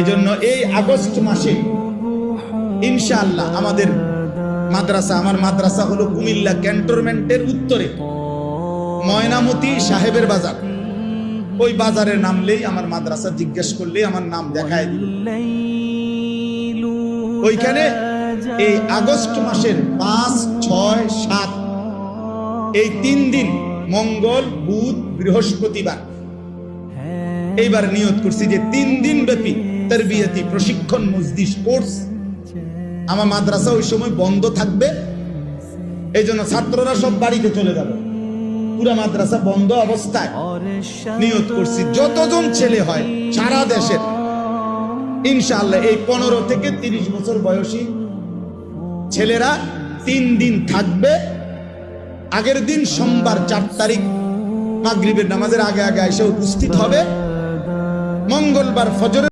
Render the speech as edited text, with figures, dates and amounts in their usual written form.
এজন্য এই আগস্ট মাসে ইনশাআল্লাহ আমাদের মাদ্রাসা, আমার মাদ্রাসা হলো কুমিল্লা ক্যান্টনমেন্টের উত্তরে ময়নামতি সাহেবের বাজার। ওই বাজারের নামলেই আমার মাদ্রাসা, জিজ্ঞেস করলেই আমার নাম দেখায় দিবে। ওইখানে এই আগস্ট মাসের 5, 6, 7 এই 3 দিন মঙ্গল, বুধ, বৃহস্পতিবার এইবার নিয়ত করছি যে 3 দিন ব্যাপী তারবিয়াতি প্রশিক্ষণ মজলিস কোর্স আমার মাদ্রাসা ওই সময় বন্ধ থাকবে। এই জন্য ছাত্ররা সব বাড়িতে চলে যাবে, পুরা মাদ্রাসা বন্ধ অবস্থায় নিয়ত করছি যতজন ছেলে হয় সারা দেশের ইনশাআল্লাহ এই 15 থেকে 30 বছর বয়সী ছেলেরা 3 দিন থাকবে। আগের দিন সোমবার 4 তারিখ মাগরিবের নামাজের আগে আগে এসে উপস্থিত হবে। মঙ্গলবার ফজরের